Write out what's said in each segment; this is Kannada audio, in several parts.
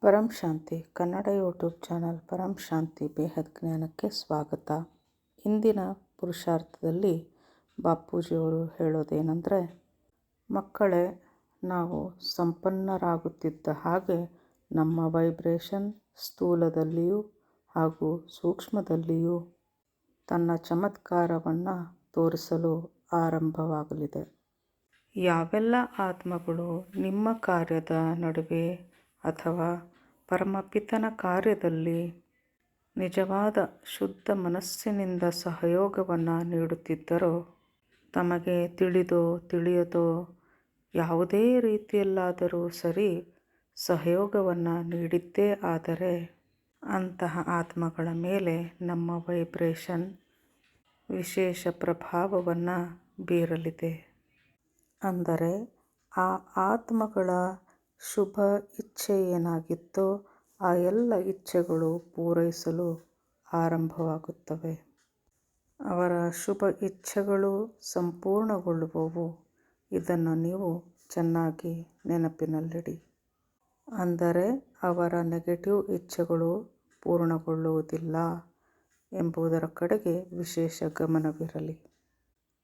ಪರಂ ಶಾಂತಿ ಕನ್ನಡ ಯೂಟ್ಯೂಬ್ ಚಾನಲ್ ಪರಂ ಶಾಂತಿ ಬೇಹದ್ ಜ್ಞಾನಕ್ಕೆ ಸ್ವಾಗತ. ಇಂದಿನ ಪುರುಷಾರ್ಥದಲ್ಲಿ ಬಾಪೂಜಿಯವರು ಹೇಳೋದೇನೆಂದರೆ, ಮಕ್ಕಳೇ, ನಾವು ಸಂಪನ್ನರಾಗುತ್ತಿದ್ದ ಹಾಗೆ ನಮ್ಮ ವೈಬ್ರೇಷನ್ ಸ್ಥೂಲದಲ್ಲಿಯೂ ಹಾಗೂ ಸೂಕ್ಷ್ಮದಲ್ಲಿಯೂ ತನ್ನ ಚಮತ್ಕಾರವನ್ನು ತೋರಿಸಲು ಆರಂಭವಾಗಲಿದೆ. ಯಾವೆಲ್ಲ ಆತ್ಮಗಳು ನಿಮ್ಮ ಕಾರ್ಯದ ನಡುವೆ ಅಥವಾ ಪರಮಪಿತನ ಕಾರ್ಯದಲ್ಲಿ ನಿಜವಾದ ಶುದ್ಧ ಮನಸ್ಸಿನಿಂದ ಸಹಯೋಗವನ್ನು ನೀಡುತ್ತಿದ್ದರೋ, ತಮಗೆ ತಿಳಿದೋ ತಿಳಿಯದೋ ಯಾವುದೇ ರೀತಿಯಲ್ಲಾದರೂ ಸರಿ ಸಹಯೋಗವನ್ನು ನೀಡಿದ್ದೇ ಆದರೆ ಅಂತಹ ಆತ್ಮಗಳ ಮೇಲೆ ನಮ್ಮ ವೈಬ್ರೇಷನ್ ವಿಶೇಷ ಪ್ರಭಾವವನ್ನು ಬೀರಲಿದೆ. ಅಂದರೆ ಆ ಆತ್ಮಗಳ ಶುಭ ಇಚ್ಛೆ ಏನಾಗಿತ್ತೋ ಆ ಎಲ್ಲ ಇಚ್ಛೆಗಳು ಪೂರೈಸಲು ಆರಂಭವಾಗುತ್ತವೆ. ಅವರ ಶುಭ ಇಚ್ಛೆಗಳು ಸಂಪೂರ್ಣಗೊಳ್ಳುವವು. ಇದನ್ನು ನೀವು ಚೆನ್ನಾಗಿ ನೆನಪಿನಲ್ಲಿಡಿ. ಅಂದರೆ ಅವರ ನೆಗೆಟಿವ್ ಇಚ್ಛೆಗಳು ಪೂರ್ಣಗೊಳ್ಳುವುದಿಲ್ಲ ಎಂಬುದರ ಕಡೆಗೆ ವಿಶೇಷ ಗಮನವಿರಲಿ.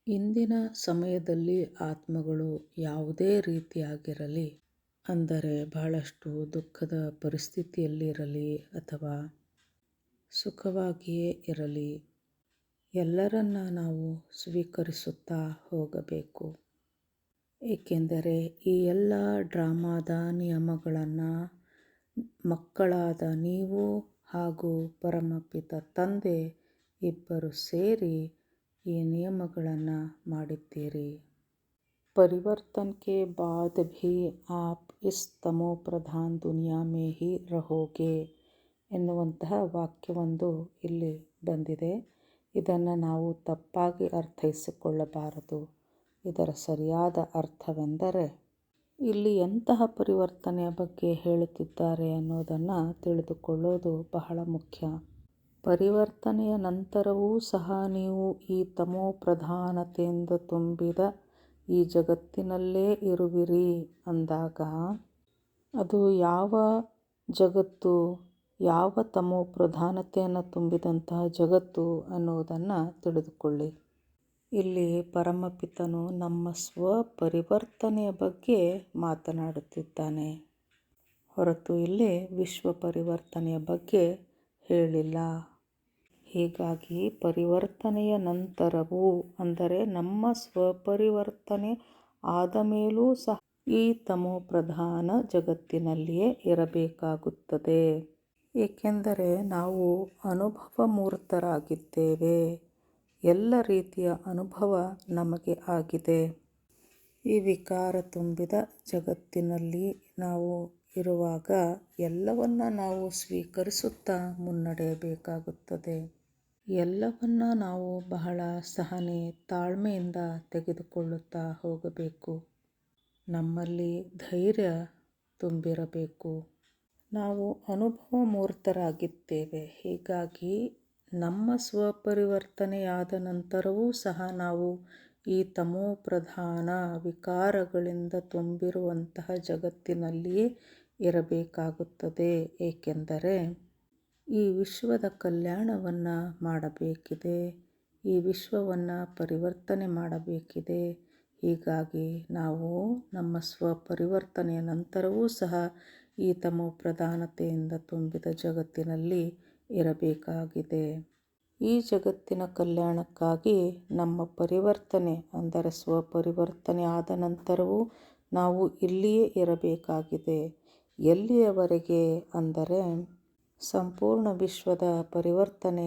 ಇಂದಿನ ಸಮಯದಲ್ಲಿ ಆತ್ಮಗಳು ಯಾವುದೇ ರೀತಿಯಾಗಿರಲಿ, ಅಂದರೆ ಬಹಳಷ್ಟು ದುಃಖದ ಪರಿಸ್ಥಿತಿಯಲ್ಲಿರಲಿ ಅಥವಾ ಸುಖವಾಗಿಯೇ ಇರಲಿ, ಎಲ್ಲರನ್ನ ನಾವು ಸ್ವೀಕರಿಸುತ್ತಾ ಹೋಗಬೇಕು. ಏಕೆಂದರೆ ಈ ಎಲ್ಲ ಡ್ರಾಮಾದ ನಿಯಮಗಳನ್ನು ಮಕ್ಕಳಾದ ನೀವು ಹಾಗೂ ಪರಮಪಿತ ತಂದೆ ಇಬ್ಬರು ಸೇರಿ ಈ ನಿಯಮಗಳನ್ನು ಮಾಡಿದ್ದೀರಿ. परिवर्तन के बाद भी आप इस तमೋ ಪ್ರಧಾನ್ ದುನಿಯಾ ಮೇ ಹಿ ರಹೋಗೆ ಎನ್ನುವಂತಹ ವಾಕ್ಯವೊಂದು ಇಲ್ಲಿ ಬಂದಿದೆ. ಇದನ್ನು ನಾವು ತಪ್ಪಾಗಿ ಅರ್ಥೈಸಿಕೊಳ್ಳಬಾರದು. ಇದರ ಸರಿಯಾದ ಅರ್ಥವೆಂದರೆ, ಇಲ್ಲಿ ಎಂತಹ ಪರಿವರ್ತನೆಯ ಬಗ್ಗೆ ಹೇಳುತ್ತಿದ್ದಾರೆ ಅನ್ನೋದನ್ನು ತಿಳಿದುಕೊಳ್ಳೋದು ಬಹಳ ಮುಖ್ಯ. ಪರಿವರ್ತನೆಯ ನಂತರವೂ ಸಹ ನೀವು ಈ ತಮೋ ಪ್ರಧಾನತೆಯಿಂದ ತುಂಬಿದ ಈ ಜಗತ್ತಿನಲ್ಲೇ ಇರುವಿರಿ ಅಂದಾಗ, ಅದು ಯಾವ ಜಗತ್ತು, ಯಾವ ತಮೋ ಪ್ರಧಾನತೆಯನ್ನು ತುಂಬಿದಂತಹ ಜಗತ್ತು ಅನ್ನೋದನ್ನು ತಿಳಿದುಕೊಳ್ಳಿ. ಇಲ್ಲಿ ಪರಮಪಿತನು ನಮ್ಮ ಸ್ವಪರಿವರ್ತನೆಯ ಬಗ್ಗೆ ಮಾತನಾಡುತ್ತಿದ್ದಾನೆ ಹೊರತು ಇಲ್ಲಿ ವಿಶ್ವ ಪರಿವರ್ತನೆಯ ಬಗ್ಗೆ ಹೇಳಿಲ್ಲ. ಹೀಗಾಗಿ ಪರಿವರ್ತನೆಯ ನಂತರವೂ, ಅಂದರೆ ನಮ್ಮ ಸ್ವಪರಿವರ್ತನೆ ಆದ ಮೇಲೂ ಸಹ ಈ ತಮೋ ಪ್ರಧಾನ ಜಗತ್ತಿನಲ್ಲಿಯೇ ಇರಬೇಕಾಗುತ್ತದೆ. ಏಕೆಂದರೆ ನಾವು ಅನುಭವ ಮೂರ್ತರಾಗಿದ್ದೇವೆ. ಎಲ್ಲ ರೀತಿಯ ಅನುಭವ ನಮಗೆ ಆಗಿದೆ. ಈ ವಿಕಾರ ತುಂಬಿದ ಜಗತ್ತಿನಲ್ಲಿ ನಾವು ಇರುವಾಗ ಎಲ್ಲವನ್ನ ನಾವು ಸ್ವೀಕರಿಸುತ್ತಾ ಮುನ್ನಡೆಯಬೇಕಾಗುತ್ತದೆ. ಎಲ್ಲವನ್ನ ನಾವು ಬಹಳ ಸಹನೆ ತಾಳ್ಮೆಯಿಂದ ತೆಗೆದುಕೊಳ್ಳುತ್ತಾ ಹೋಗಬೇಕು. ನಮ್ಮಲ್ಲಿ ಧೈರ್ಯ ತುಂಬಿರಬೇಕು. ನಾವು ಅನುಭವ ಮೂರ್ತರಾಗಿದ್ದೇವೆ. ಹೀಗಾಗಿ ನಮ್ಮ ಸ್ವಪರಿವರ್ತನೆಯಾದ ನಂತರವೂ ಸಹ ನಾವು ಈ ತಮೋ ಪ್ರಧಾನ ವಿಕಾರಗಳಿಂದ ತುಂಬಿರುವಂತಹ ಜಗತ್ತಿನಲ್ಲಿಯೇ ಇರಬೇಕಾಗುತ್ತದೆ. ಏಕೆಂದರೆ ಈ ವಿಶ್ವದ ಕಲ್ಯಾಣವನ್ನು ಮಾಡಬೇಕಿದೆ, ಈ ವಿಶ್ವವನ್ನು ಪರಿವರ್ತನೆ ಮಾಡಬೇಕಿದೆ. ಹೀಗಾಗಿ ನಾವು ನಮ್ಮ ಸ್ವಪರಿವರ್ತನೆಯ ನಂತರವೂ ಸಹ ಈ ತಮೋ ಪ್ರಧಾನತೆಯಿಂದ ತುಂಬಿದ ಜಗತ್ತಿನಲ್ಲಿ ಇರಬೇಕಾಗಿದೆ. ಈ ಜಗತ್ತಿನ ಕಲ್ಯಾಣಕ್ಕಾಗಿ ನಮ್ಮ ಪರಿವರ್ತನೆ, ಅಂದರೆ ಸ್ವಪರಿವರ್ತನೆ ಆದ ನಂತರವೂ ನಾವು ಇಲ್ಲಿಯೇ ಇರಬೇಕಾಗಿದೆ. ಎಲ್ಲಿಯವರೆಗೆ ಅಂದರೆ ಸಂಪೂರ್ಣ ವಿಶ್ವದ ಪರಿವರ್ತನೆ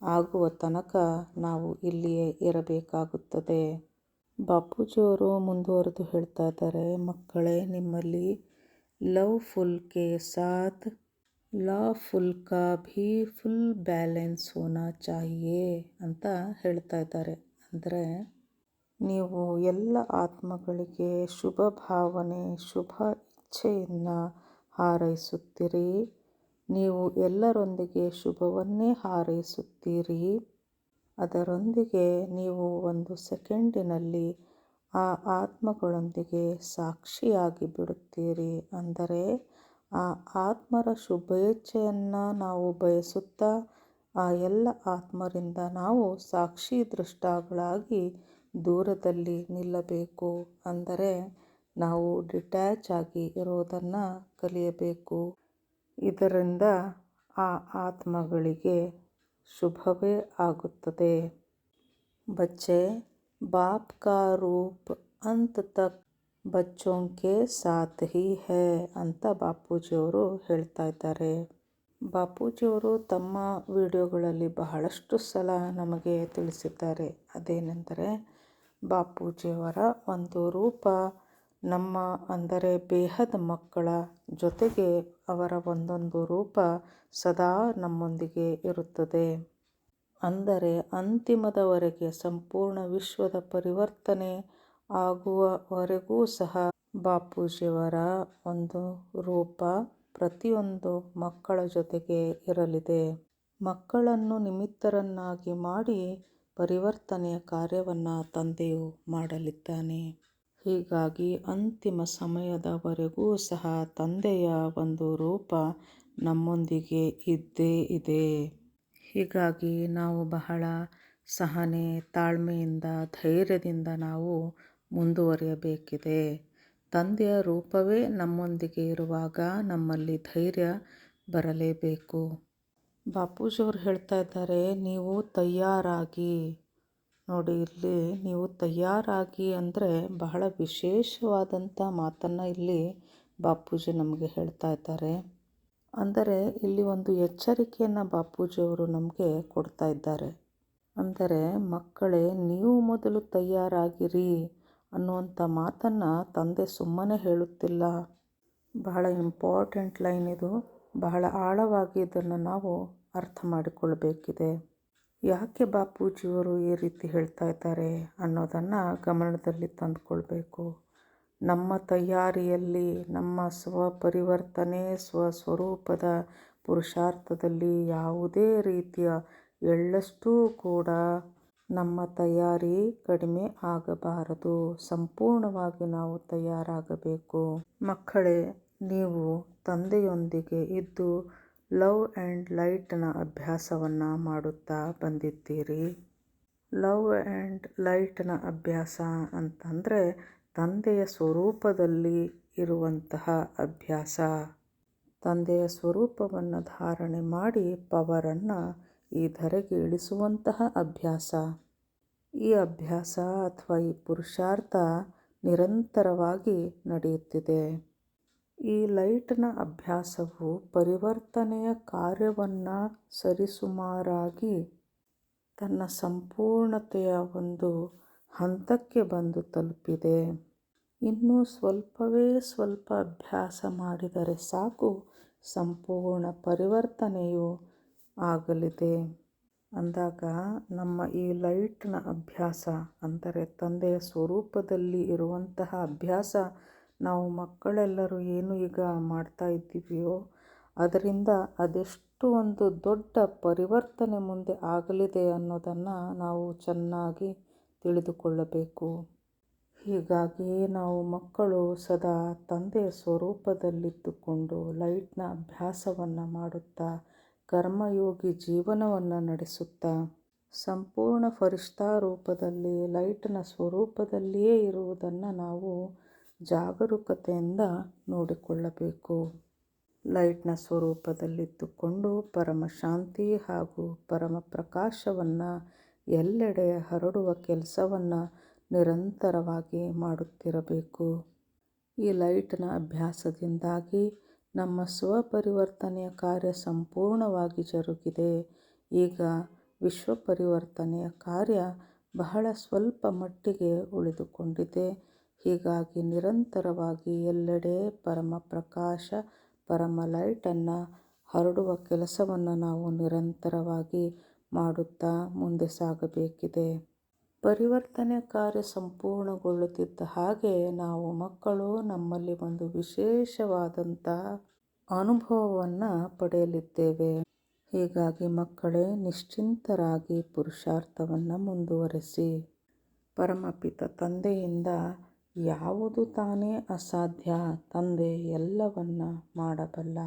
ಆಗುವ ತನಕ ನಾವು ಇಲ್ಲಿಯೇ ಇರಬೇಕಾಗುತ್ತದೆ. ಬಾಪೂಜಿಯವರು ಮುಂದುವರೆದು ಹೇಳ್ತಾ ಇದ್ದಾರೆ, ಮಕ್ಕಳೇ, ನಿಮ್ಮಲ್ಲಿ ಲವ್ ಫುಲ್ ಕೆ ಸಾಥ್ ಲಾ ಫುಲ್ ಕಾ ಭೀ ಫುಲ್ ಬ್ಯಾಲೆನ್ಸ್ ಹೋನಾ ಚಾಹಿಯೇ ಅಂತ ಹೇಳ್ತಾ ಇದ್ದಾರೆ. ಅಂದರೆ ನೀವು ಎಲ್ಲ ಆತ್ಮಗಳಿಗೆ ಶುಭ ಭಾವನೆ, ಶುಭ ಇಚ್ಛೆಯನ್ನು ಹಾರೈಸುತ್ತೀರಿ. ನೀವು ಎಲ್ಲರೊಂದಿಗೆ ಶುಭವನ್ನೇ ಹಾರೈಸುತ್ತೀರಿ. ಅದರೊಂದಿಗೆ ನೀವು ಒಂದು ಸೆಕೆಂಡಿನಲ್ಲಿ ಆ ಆತ್ಮಗಳೊಂದಿಗೆ ಸಾಕ್ಷಿಯಾಗಿ ಬಿಡುತ್ತೀರಿ. ಅಂದರೆ ಆ ಆತ್ಮರ ಶುಭೇಚ್ಛೆಯನ್ನು ನಾವು ಬಯಸುತ್ತಾ ಆ ಎಲ್ಲ ಆತ್ಮರಿಂದ ನಾವು ಸಾಕ್ಷಿ ದೃಷ್ಟಾಗಳಾಗಿ ದೂರದಲ್ಲಿ ನಿಲ್ಲಬೇಕು. ಅಂದರೆ ನಾವು ಡಿಟ್ಯಾಚ್ ಆಗಿ ಇರೋದನ್ನು ಕಲಿಯಬೇಕು. ಇದರಿಂದ ಆ ಆತ್ಮಗಳಿಗೆ ಶುಭವೇ ಆಗುತ್ತದೆ. ಬಚ್ಚೆ ಬಾಪ್ ಕಾ ರೂಪ್ ಅಂತ್ ತಕ್ ಬಚ್ಚೋಂ ಕೆ ಸಾಥ್ ಹಿ ಹೈ ಅಂತ ಬಾಪೂಜಿಯವರು ಹೇಳ್ತಾ ಇದ್ದಾರೆ. ಬಾಪೂಜಿಯವರು ತಮ್ಮ ವಿಡಿಯೋಗಳಲ್ಲಿ ಬಹಳಷ್ಟು ಸಲ ನಮಗೆ ತಿಳಿಸಿದ್ದಾರೆ. ಅದೇನೆಂದರೆ ಬಾಪೂಜಿಯವರ ಒಂದು ರೂಪ ನಮ್ಮ ಅಂದರೆ ಬೇಹದ ಮಕ್ಕಳ ಜೊತೆಗೆ ಅವರ ಒಂದೊಂದು ರೂಪ ಸದಾ ನಮ್ಮೊಂದಿಗೆ ಇರುತ್ತದೆ. ಅಂದರೆ ಅಂತಿಮದವರೆಗೆ ಸಂಪೂರ್ಣ ವಿಶ್ವದ ಪರಿವರ್ತನೆ ಆಗುವವರೆಗೂ ಸಹ ಬಾಪೂಜಿಯವರ ಒಂದು ರೂಪ ಪ್ರತಿಯೊಂದು ಮಕ್ಕಳ ಜೊತೆಗೆ ಇರಲಿದೆ. ಮಕ್ಕಳನ್ನು ನಿಮಿತ್ತರನ್ನಾಗಿ ಮಾಡಿ ಪರಿವರ್ತನೆಯ ಕಾರ್ಯವನ್ನು ತಂದೆಯು ಮಾಡಲಿದ್ದಾನೆ. ಹೀಗಾಗಿ ಅಂತಿಮ ಸಮಯದವರೆಗೂ ಸಹ ತಂದೆಯ ಒಂದು ರೂಪ ನಮ್ಮೊಂದಿಗೆ ಇದ್ದೇ ಇದೆ. ಹೀಗಾಗಿ ನಾವು ಬಹಳ ಸಹನೆ, ತಾಳ್ಮೆಯಿಂದ, ಧೈರ್ಯದಿಂದ ನಾವು ಮುಂದುವರಿಯಬೇಕಿದೆ. ತಂದೆಯ ರೂಪವೇ ನಮ್ಮೊಂದಿಗೆ ಇರುವಾಗ ನಮ್ಮಲ್ಲಿ ಧೈರ್ಯ ಬರಲೇಬೇಕು. ಬಾಪೂಜಿಯವರು ಹೇಳ್ತಾ ಇದ್ದಾರೆ, ನೀವು ತಯಾರಾಗಿ ನೋಡಿ. ಇಲ್ಲಿ ನೀವು ತಯಾರಾಗಿ ಅಂದರೆ ಬಹಳ ವಿಶೇಷವಾದಂಥ ಮಾತನ್ನು ಇಲ್ಲಿ ಬಾಪೂಜಿ ನಮಗೆ ಹೇಳ್ತಾ ಇದ್ದಾರೆ. ಅಂದರೆ ಇಲ್ಲಿ ಒಂದು ಎಚ್ಚರಿಕೆಯನ್ನು ಬಾಪೂಜಿಯವರು ನಮಗೆ ಕೊಡ್ತಾ ಇದ್ದಾರೆ. ಅಂದರೆ ಮಕ್ಕಳೇ, ನೀವು ಮೊದಲು ತಯಾರಾಗಿರಿ ಅನ್ನುವಂಥ ಮಾತನ್ನು ತಂದೆ ಸುಮ್ಮನೆ ಹೇಳುತ್ತಿಲ್ಲ. ಬಹಳ ಇಂಪಾರ್ಟೆಂಟ್ ಲೈನ್ ಇದು. ಬಹಳ ಆಳವಾಗಿ ಇದನ್ನು ನಾವು ಅರ್ಥ ಮಾಡಿಕೊಳ್ಬೇಕಿದೆ. ಯಾಕೆ ಬಾಪೂಜಿಯವರು ಈ ರೀತಿ ಹೇಳ್ತಾ ಇದ್ದಾರೆ ಅನ್ನೋದನ್ನು ಗಮನದಲ್ಲಿ ತಂದುಕೊಳ್ಬೇಕು. ನಮ್ಮ ತಯಾರಿಯಲ್ಲಿ, ನಮ್ಮ ಸ್ವಪರಿವರ್ತನೆ, ಸ್ವಸ್ವರೂಪದ ಪುರುಷಾರ್ಥದಲ್ಲಿ ಯಾವುದೇ ರೀತಿಯ ಎಳ್ಳಷ್ಟೂ ಕೂಡ ನಮ್ಮ ತಯಾರಿ ಕಡಿಮೆ ಆಗಬಾರದು. ಸಂಪೂರ್ಣವಾಗಿ ನಾವು ತಯಾರಾಗಬೇಕು. ಮಕ್ಕಳೇ, ನೀವು ತಂದೆಯೊಂದಿಗೆ ಇದ್ದು ಲವ್ ಆ್ಯಂಡ್ ಲೈಟ್ನ ಅಭ್ಯಾಸವನ್ನು ಮಾಡುತ್ತಾ ಬಂದಿದ್ದೀರಿ. ಲವ್ ಆ್ಯಂಡ್ ಲೈಟ್ನ ಅಭ್ಯಾಸ ಅಂತಂದರೆ ತಂದೆಯ ಸ್ವರೂಪದಲ್ಲಿ ಇರುವಂತಹ ಅಭ್ಯಾಸ. ತಂದೆಯ ಸ್ವರೂಪವನ್ನು ಧಾರಣೆ ಮಾಡಿ ಪವರನ್ನು ಈ ಧರೆಗೆ ಇಳಿಸುವಂತಹ ಅಭ್ಯಾಸ. ಈ ಅಭ್ಯಾಸ ಅಥವಾ ಈ ಪುರುಷಾರ್ಥ ನಿರಂತರವಾಗಿ ನಡೆಯುತ್ತಿದೆ. ಈ ಲೈಟ್ನ ಅಭ್ಯಾಸವು ಪರಿವರ್ತನೆಯ ಕಾರ್ಯವನ್ನು ಸರಿಸುಮಾರಾಗಿ ತನ್ನ ಸಂಪೂರ್ಣತೆಯ ಒಂದು ಹಂತಕ್ಕೆ ಬಂದು ತಲುಪಿದೆ. ಇನ್ನೂ ಸ್ವಲ್ಪವೇ ಸ್ವಲ್ಪ ಅಭ್ಯಾಸ ಮಾಡಿದರೆ ಸಾಕು, ಸಂಪೂರ್ಣ ಪರಿವರ್ತನೆಯು ಆಗಲಿದೆ. ಅಂದಾಗ ನಮ್ಮ ಈ ಲೈಟ್ನ ಅಭ್ಯಾಸ ಅಂದರೆ ತಂದೆಯ ಸ್ವರೂಪದಲ್ಲಿ ಇರುವಂತಹ ಅಭ್ಯಾಸ ನಾವು ಮಕ್ಕಳೆಲ್ಲರೂ ಏನು ಈಗ ಮಾಡ್ತಾ ಇದ್ದೀವಿಯೋ ಅದರಿಂದ ಅದೆಷ್ಟು ಒಂದು ದೊಡ್ಡ ಪರಿವರ್ತನೆ ಮುಂದೆ ಆಗಲಿದೆ ಅನ್ನೋದನ್ನು ನಾವು ಚೆನ್ನಾಗಿ ತಿಳಿದುಕೊಳ್ಳಬೇಕು. ಹೀಗಾಗಿ ನಾವು ಮಕ್ಕಳು ಸದಾ ತಂದೆಯ ಸ್ವರೂಪದಲ್ಲಿದ್ದುಕೊಂಡು ಲೈಟ್ನ ಅಭ್ಯಾಸವನ್ನು ಮಾಡುತ್ತಾ ಕರ್ಮಯೋಗಿ ಜೀವನವನ್ನು ನಡೆಸುತ್ತಾ ಸಂಪೂರ್ಣ ಫರಿಷ್ಠಾ ರೂಪದಲ್ಲಿ ಲೈಟ್ನ ಸ್ವರೂಪದಲ್ಲಿಯೇ ಇರುವುದನ್ನು ನಾವು ಜಾಗರೂಕತೆಯಿಂದ ನೋಡಿಕೊಳ್ಳಬೇಕು. ಲೈಟ್ನ ಸ್ವರೂಪದಲ್ಲಿದ್ದುಕೊಂಡು ಪರಮ ಶಾಂತಿ ಹಾಗೂ ಪರಮ ಪ್ರಕಾಶವನ್ನು ಎಲ್ಲೆಡೆ ಹರಡುವ ಕೆಲಸವನ್ನು ನಿರಂತರವಾಗಿ ಮಾಡುತ್ತಿರಬೇಕು. ಈ ಲೈಟ್ನ ಅಭ್ಯಾಸದಿಂದಾಗಿ ನಮ್ಮ ಸ್ವಪರಿವರ್ತನೆಯ ಕಾರ್ಯ ಸಂಪೂರ್ಣವಾಗಿ ಜರುಗಿದೆ. ಈಗ ವಿಶ್ವ ಪರಿವರ್ತನೆಯ ಕಾರ್ಯ ಬಹಳ ಸ್ವಲ್ಪ ಮಟ್ಟಿಗೆ ಉಳಿದುಕೊಂಡಿದೆ. ಹೀಗಾಗಿ ನಿರಂತರವಾಗಿ ಎಲ್ಲೆಡೆ ಪರಮ ಪ್ರಕಾಶ, ಪರಮ ಲೈಟನ್ನು ಹರಡುವ ಕೆಲಸವನ್ನು ನಾವು ನಿರಂತರವಾಗಿ ಮಾಡುತ್ತಾ ಮುಂದೆ ಸಾಗಬೇಕಿದೆ. ಪರಿವರ್ತನೆ ಕಾರ್ಯ ಸಂಪೂರ್ಣಗೊಳ್ಳುತ್ತಿದ್ದ ಹಾಗೆ ನಾವು ಮಕ್ಕಳು ನಮ್ಮಲ್ಲಿ ಒಂದು ವಿಶೇಷವಾದಂಥ ಅನುಭವವನ್ನು ಪಡೆಯಲಿದ್ದೇವೆ. ಹೀಗಾಗಿ ಮಕ್ಕಳೇ, ನಿಶ್ಚಿಂತರಾಗಿ ಪುರುಷಾರ್ಥವನ್ನು ಮುಂದುವರೆಸಿ. ಪರಮಪಿತ ತಂದೆಯಿಂದ ಯಾವುದು ತಾನೇ ಅಸಾಧ್ಯ, ತಂದೆ ಎಲ್ಲವನ್ನ ಮಾಡಬಲ್ಲ.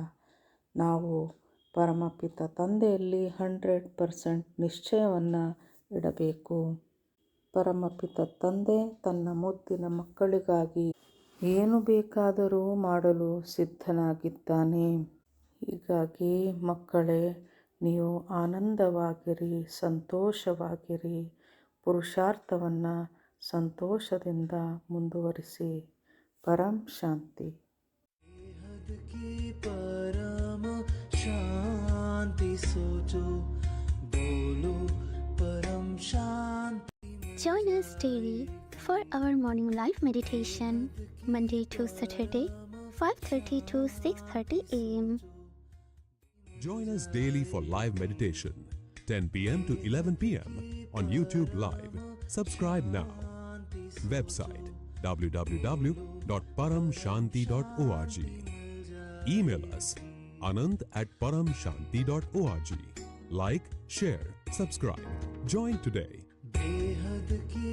ನಾವು ಪರಮಪಿತ ತಂದೆಯಲ್ಲಿ 100% ನಿಶ್ಚಯವನ್ನು ಇಡಬೇಕು. ಪರಮಪಿತ ತಂದೆ ತನ್ನ ಮುದ್ದಿನ ಮಕ್ಕಳಿಗಾಗಿ ಏನು ಬೇಕಾದರೂ ಮಾಡಲು ಸಿದ್ಧನಾಗಿದ್ದಾನೆ. ಹೀಗಾಗಿ ಮಕ್ಕಳೇ, ನೀವು ಆನಂದವಾಗಿರಿ, ಸಂತೋಷವಾಗಿರಿ, ಪುರುಷಾರ್ಥವನ್ನು ಸಂತೋಷದಿಂದ ಮುಂದುವರಿಸಿ. ಪರಂ ಶಾಂತಿ. परम शांति सोचो, बोलो परम शांति। Join us daily for our morning live meditation, Monday to Saturday, 5:30 to 6:30 a.m. Join us daily for live meditation, 10 p.m. to 11 p.m. on YouTube Live. Subscribe now. Website www.paramshanti.org. Email us anand@paramshanti.org. Like, share, subscribe. Join today. बेहद की